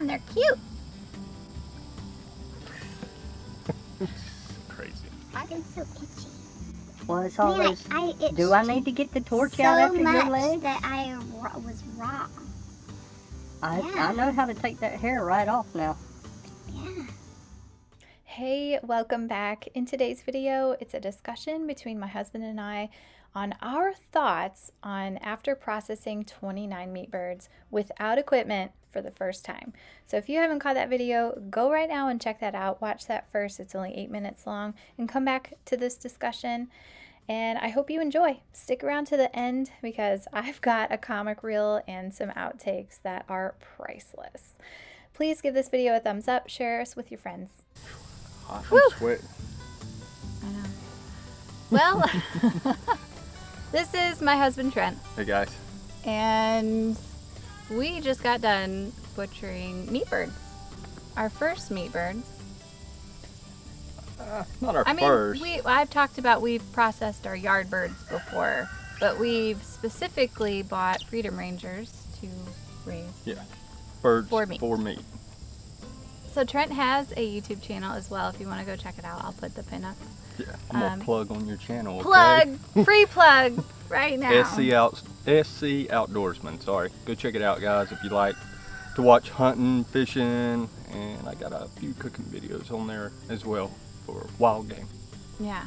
them. They're cute. Crazy. Fucking so itchy. Well, it's always. I itched Do I need to get the torch so out after your much leg? that I was raw. I know how to take that hair right off now. Yeah. Hey, welcome back. In today's video, it's a discussion between my husband and I on our thoughts on after processing 29 meat birds without equipment for the first time. So if you haven't caught that video, go right now and check that out. Watch that first. It's only 8 minutes long, and come back to this discussion. And I hope you enjoy. Stick around to the end because I've got a comic reel and some outtakes that are priceless. Please give this video a thumbs up, share us with your friends. I'm Woo! sweating. I know. Well, this is my husband Trent, Hey guys. and we just got done butchering meat birds. Our first meat birds. Not our first. I've talked about we've processed our yard birds before, but we've specifically bought Freedom Rangers to raise. Yeah. Birds For meat. For meat. So Trent has a YouTube channel as well. If you want to go check it out, I'll put the pin up. Yeah. I'm gonna plug on your channel. Plug, free plug, right now. SC Outdoorsman. Sorry. Go check it out, guys, if you like to watch hunting, fishing, and I got a few cooking videos on there as well for wild game. Yeah,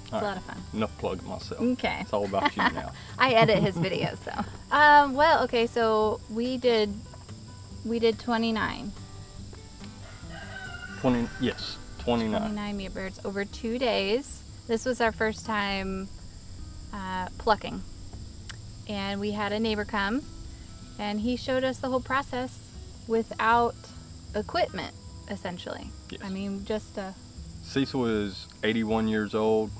it's a lot of fun. Enough plugging myself. Okay. It's all about you now. I edit his videos, so. Well, okay, so we did 29. 29 meat birds over 2 days. This was our first time plucking. And we had a neighbor come, and he showed us the whole process without equipment, essentially. Yes. I mean, just a... Cecil is 81 years old,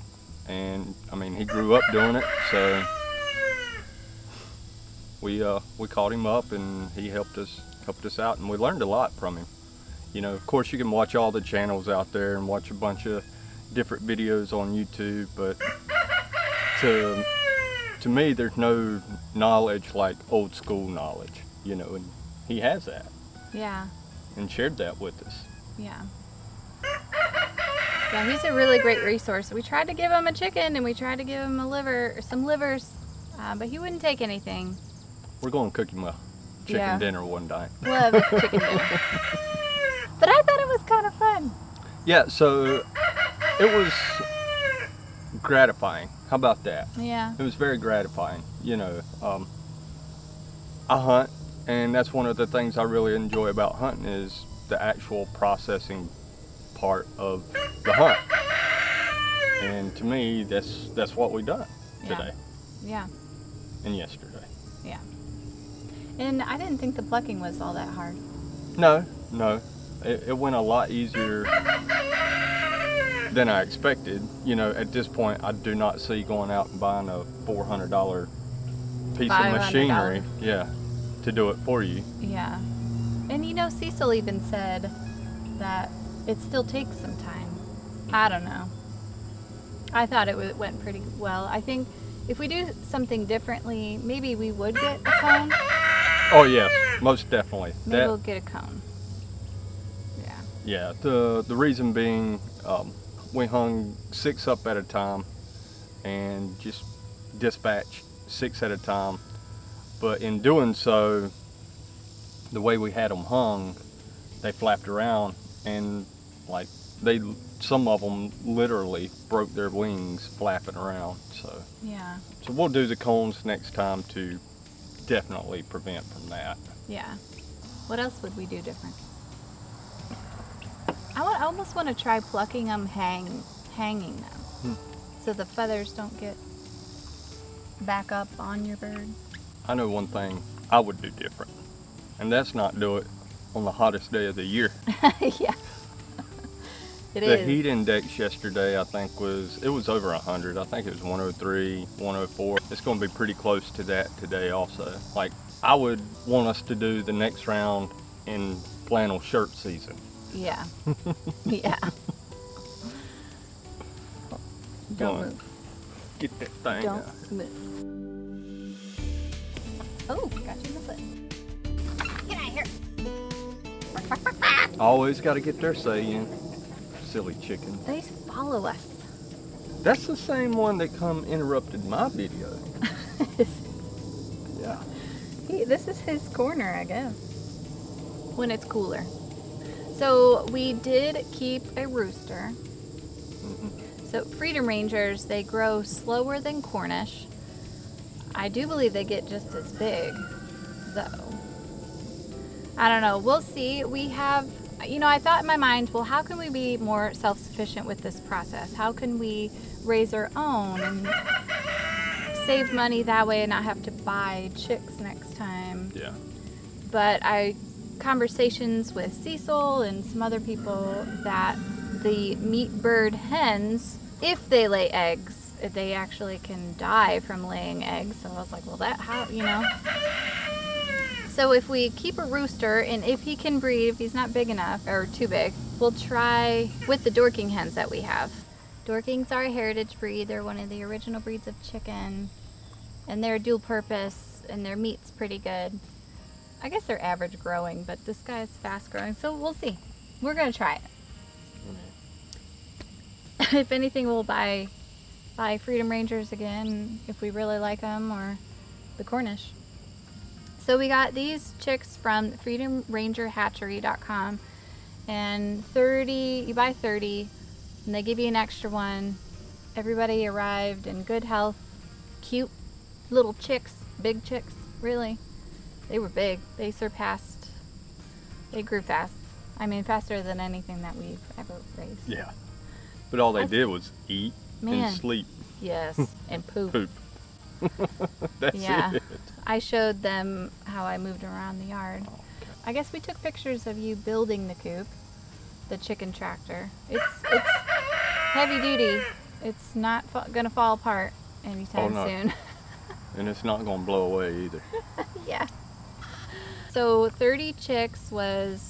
and I mean he grew up doing it, so we called him up and he helped us out, and we learned a lot from him. You know, of course you can watch all the channels out there and watch a bunch of different videos on YouTube, but to me there's no knowledge like old school knowledge, you know, and he has that. Yeah. And shared that with us. Yeah. Yeah, he's a really great resource. We tried to give him a chicken and we tried to give him some livers, but he wouldn't take anything. We're going to cook him a chicken dinner one day. We'll have a chicken dinner. But I thought it was kind of fun. Yeah, so it was gratifying. How about that? Yeah. It was very gratifying. You know, I hunt, and that's one of the things I really enjoy about hunting is the actual processing part of the hunt. And to me, that's what we done today. Yeah. And yesterday. Yeah. And I didn't think the plucking was all that hard. No. It went a lot easier than I expected. You know, at this point, I do not see going out and buying a $400 piece of machinery, to do it for you. Yeah. And you know, Cecil even said that it still takes some time. I don't know. I thought it went pretty well. I think if we do something differently, maybe we would get a cone. Oh yes, most definitely. Maybe we'll get a cone. Yeah, the reason being, we hung 6 up at a time and just dispatched 6 at a time. But in doing so, the way we had them hung, they flapped around, and like some of them literally broke their wings flapping around. So yeah. So we'll do the cones next time to definitely prevent from that. Yeah. What else would we do different? I almost want to try plucking them hanging them, so the feathers don't get back up on your bird. I know one thing I would do different, and that's not do it on the hottest day of the year. Yeah, The heat index yesterday, I think it was over 100. I think it was 103, 104. It's going to be pretty close to that today also. Like, I would want us to do the next round in flannel shirt season. Yeah. Yeah. Don't move. Get that thing Don't out. move. Oh, got you in the foot. Get out of here. Always got to get their say in. Silly chicken. They follow us. That's the same one that interrupted my video. Yeah. This is his corner, I guess, when it's cooler. So we did keep a rooster. So Freedom Rangers, they grow slower than Cornish. I do believe they get just as big, though. I don't know. We'll see. We have, I thought in my mind, well, how can we be more self-sufficient with this process? How can we raise our own and save money that way and not have to buy chicks next time? Yeah. But conversations with Cecil and some other people that the meat bird hens, if they lay eggs, they actually can die from laying eggs. So I was like, well, So if we keep a rooster, and if he can breed, if he's not big enough or too big, we'll try with the Dorking hens that we have. Dorkings are a heritage breed. They're one of the original breeds of chicken, and they're dual purpose, and their meat's pretty good. I guess they're average growing, but this guy is fast growing, so we'll see. We're gonna try it. If anything, we'll buy Freedom Rangers again if we really like them, or the Cornish. So we got these chicks from freedomrangerhatchery.com, and you buy 30 and they give you an extra one. Everybody arrived in good health, cute little chicks, big chicks, really. They were big. They grew fast. I mean, faster than anything that we've ever raised. Yeah. But all they did was eat and sleep. Yes, and poop. Poop. That's it. I showed them how I moved around the yard. Oh, okay. I guess we took pictures of you building the coop, the chicken tractor. It's heavy duty. It's not gonna fall apart anytime soon. And it's not gonna blow away either. Yeah. So 30 chicks with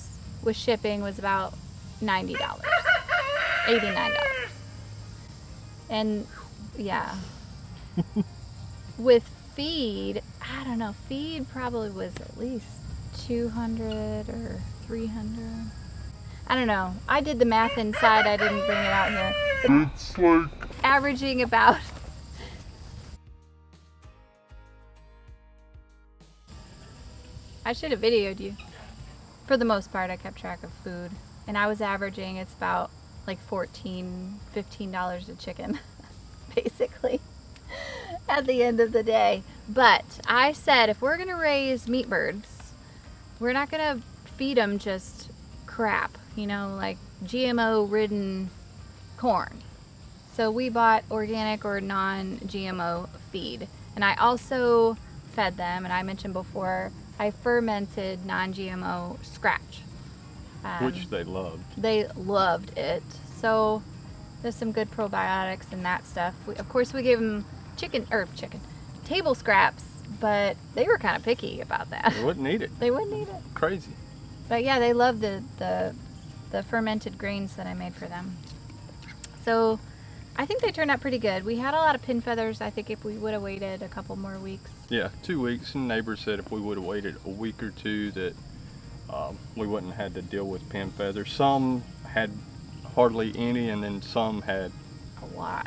shipping was about $90, $89. And yeah. With feed, I don't know, feed probably was at least 200 or 300. I don't know. I did the math inside. I didn't bring it out here. It's like averaging about I should have videoed you. For the most part, I kept track of food, and I was averaging, it's about like $14, $15 a chicken, basically, at the end of the day. But I said, if we're gonna raise meat birds, we're not gonna feed them just crap, like GMO-ridden corn. So we bought organic or non-GMO feed, and I also fed them, and I mentioned before, I fermented non-GMO scratch. which they loved. They loved it. So there's some good probiotics and that stuff. Of course, we gave them table scraps, but they were kind of picky about that. They wouldn't eat it. They wouldn't eat it. Crazy. But yeah, they loved the fermented grains that I made for them. So I think they turned out pretty good. We had a lot of pin feathers. I think if we would have waited a couple more weeks. Yeah, 2 weeks, and neighbors said if we would have waited a week or two that we wouldn't have had to deal with pin feathers. Some had hardly any, and then some had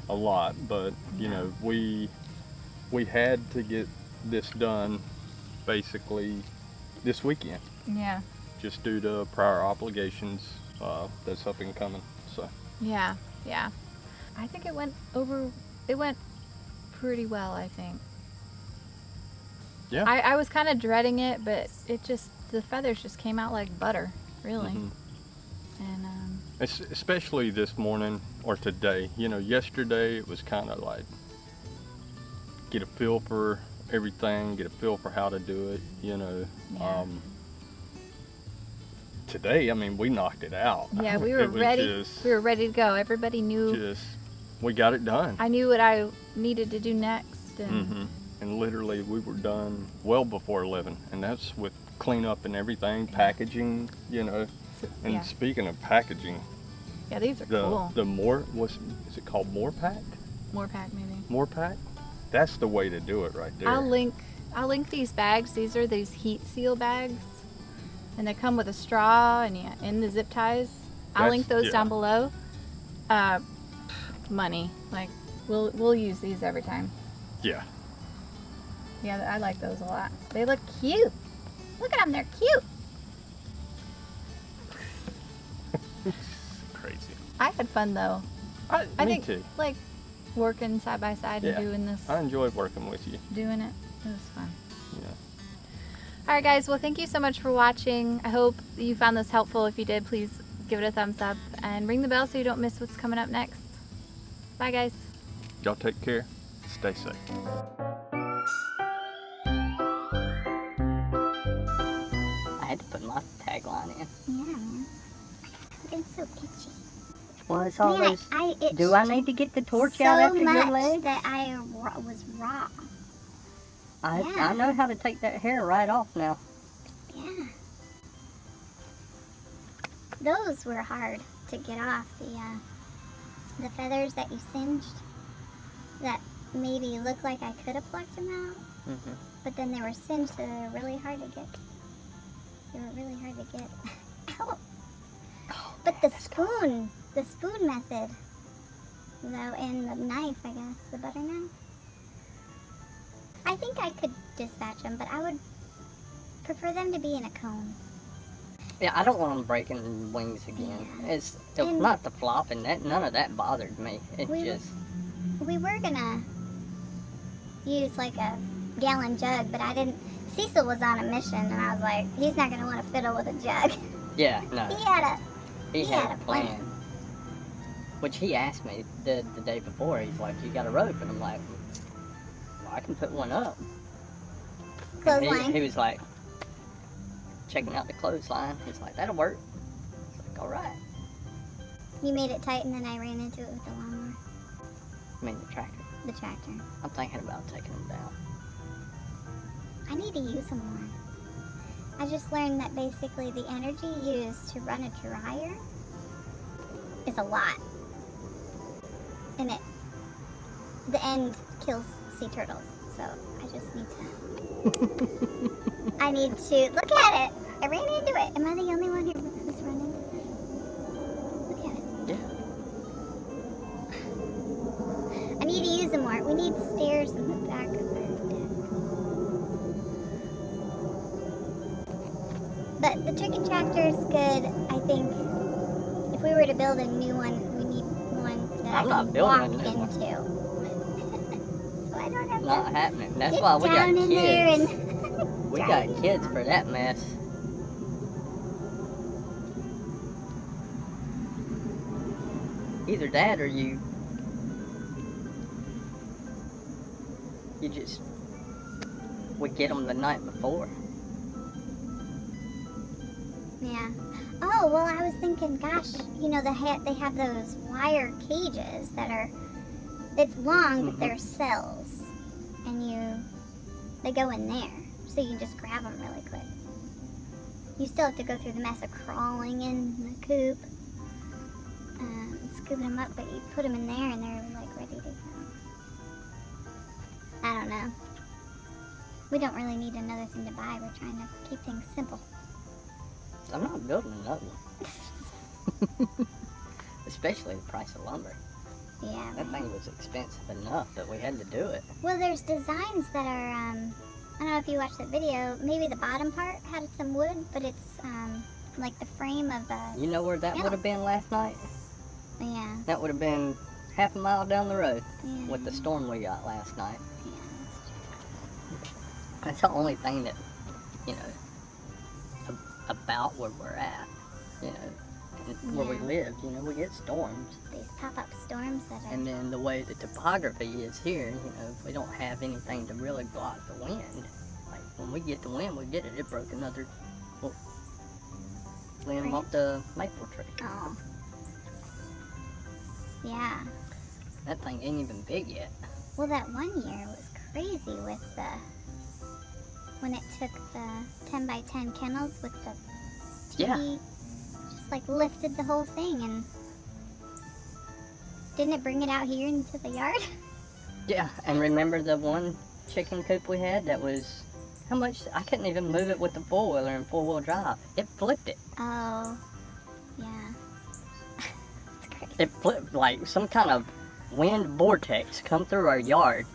a lot. But you know, we had to get this done basically this weekend. Yeah. Just due to prior obligations that's up and coming. So. Yeah. I think it went pretty well, I think. Yeah. I was kind of dreading it, but the feathers just came out like butter, really. Mm-hmm. And especially this morning or today. Yesterday it was kind of like get a feel for everything, get a feel for how to do it. Yeah. Today, we knocked it out. Yeah, we were ready. We were ready to go. Everybody knew. We got it done. I knew what I needed to do next, and and literally we were done well before 11, and that's with cleanup and everything, packaging. And speaking of packaging, yeah, these are cool. Is it called More Pack? More Pack, maybe. More Pack. That's the way to do it right there. I'll link these bags. These are these heat seal bags. and they come with a straw and in the zip ties. I'll link those down below. Money, like we'll use these every time. Yeah. Yeah, I like those a lot. They look cute. Look at them, they're cute. Crazy. I had fun though. I me think too. like working side by side and doing this. I enjoyed working with you. Doing it. It was fun. Yeah. Alright guys, well thank you so much for watching. I hope you found this helpful. If you did, please give it a thumbs up and ring the bell so you don't miss what's coming up next. Bye guys. Y'all take care. Stay safe. I had to put my tagline in. Yeah, man. I've been so itchy. Well, it's all Man, those. I itched Do I need to get the torch so out after your much leg? that I was raw. I know how to take that hair right off now. Yeah. Those were hard to get off. The feathers that you singed that maybe looked like I could have plucked them out, but then they were singed, so they were really hard to get. They were really hard to get out. But the spoon method, though, and the knife, I guess, the butter knife. I think I could dispatch them, but I would prefer them to be in a cone. Yeah, I don't want them breaking wings again. Yeah. It's And- not the flopping. None of that bothered me. It just. We were gonna use like a gallon jug, but I didn't. Cecil was on a mission, and I was like, he's not gonna want to fiddle with a jug. Yeah, no. He had a plan. Which he asked me the day before. He's like, "You got a rope?" And I'm like, "Well, I can put one up." And Clothesline. he was like, checking out the clothesline. He's like, "That'll work." I was like, "All right." You made it tight, and then I ran into it with the lawnmower, I mean, the tractor. the tractor. I'm thinking about taking them down. I need to use them more. I just learned that basically the energy used to run a dryer is a lot. And the end kills sea turtles. So I just need to, I need to, look at it. I ran into it. Am I the only one who's running? Look at it. Yeah. I need to use them more. We need stairs in the back of our deck. But the chicken tractor is good. I think if we were to build a new one, we need one that I'm I not can building walk a new one. into. So I don't have Not to happening. That's get why we got down in there kids. and We got kids for that mess. Either that or you just would get them the night before. Yeah. Oh, well, I was thinking, gosh, you know, they have those wire cages that are, it's long, but they're cells. And they go in there. So you can just grab them really quick. You still have to go through the mess of crawling in the coop, scooping them up, but you put them in there and they're like ready to go. I don't know. We don't really need another thing to buy. We're trying to keep things simple. I'm not building another one. Especially the price of lumber. Yeah. That right. thing was expensive enough that we had to do it. Well, there's designs that are, I don't know if you watched that video, maybe the bottom part had some wood, but it's, like the frame of a, You know where that would have been last night? yeah, That would have been half a mile down the road yeah, with the storm we got last night. yeah, That's the only thing that, you know, about where we're at, you know, and where we Yeah. live, you know, we get storms. these pop-up storms that are, And then the way the topography is here, you know, we don't have anything to really block the wind. Like, when we get the wind, we get it. It broke another limb off the maple tree. oh, yeah. That thing ain't even big yet. Well, that one year was crazy with when it took the 10 by 10 kennels with the TV, Yeah. just like lifted the whole thing, and didn't it bring it out here into the yard? Yeah, and remember the one chicken coop we had that was How much? I couldn't even move it with the four-wheeler in four-wheel drive. It flipped it. Oh, yeah. It's crazy. It flipped like some kind of wind vortex come through our yard.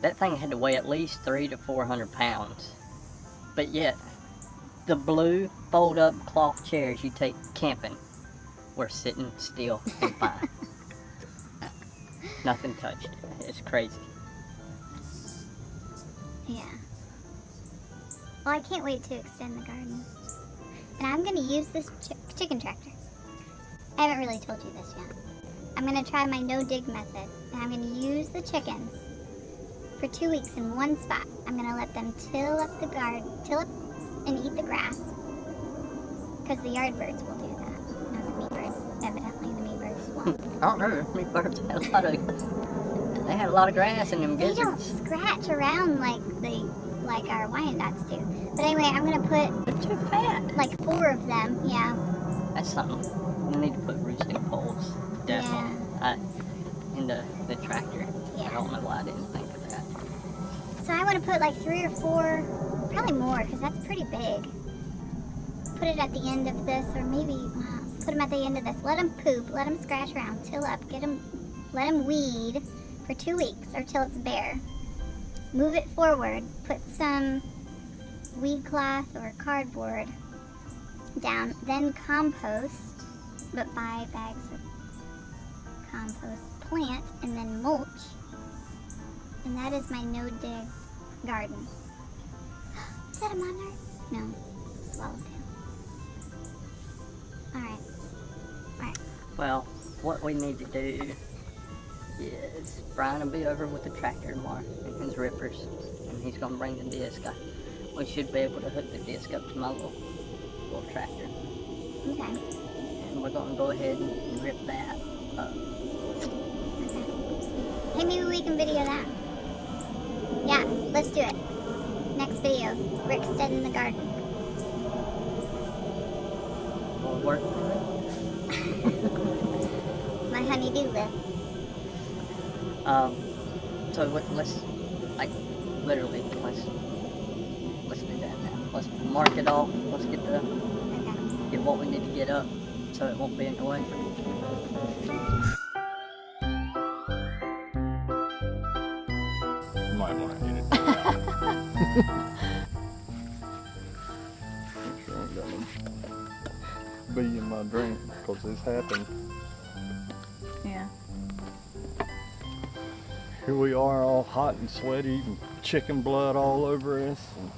That thing had to weigh at least 300 to 400 pounds. But yet, the blue fold-up cloth chairs you take camping were sitting still and fine. Nothing touched it. It's crazy. Yeah. Well, I can't wait to extend the garden. And I'm going to use this chicken tractor. I haven't really told you this yet. I'm going to try my no-dig method. And I'm going to use the chickens for 2 weeks in one spot. I'm going to let them till up the garden, till up and eat the grass. Because the yard birds will do that. Not the meatbirds. Evidently, the meatbirds won't. I don't know. Meatbirds had a lot of grass in them They don't gizzards. scratch around like our Wyandottes do. But anyway, I'm going to put They're too fat. like 4 of them. Yeah. That's something. We need to put roosting poles. Definitely. In the tractor. Yeah. I don't know why I didn't think of that. So I want to put like 3 or 4, probably more, because that's pretty big. Put it at the end of this, or maybe put them at the end of this. Let them poop, let them scratch around, till up, let them weed for 2 weeks or till it's bare. Move it forward, put some weed cloth or cardboard down, then compost, but buy bags of compost, plant, and then mulch. And that is my no-dig garden. Is that a monarch? No, swallowtail. Alright. Well, what we need to do is Brian will be over with the tractor tomorrow and his rippers, and he's gonna bring the disc. We should be able to hook the disc up to my little tractor, Okay. and we're gonna go ahead and rip that up. Okay. Hey, maybe we can video that. Yeah, let's do it. Next video. We're extending the garden. Will it work? My honey-do list. So let's literally let's do that now. Let's mark it off. Let's get Okay. what we need to get up so it won't be in the way. You might want to edit that out. Make sure I ain't got no bee in my drink, because this happened. Yeah. Here we are, all hot and sweaty, and chicken blood all over us. And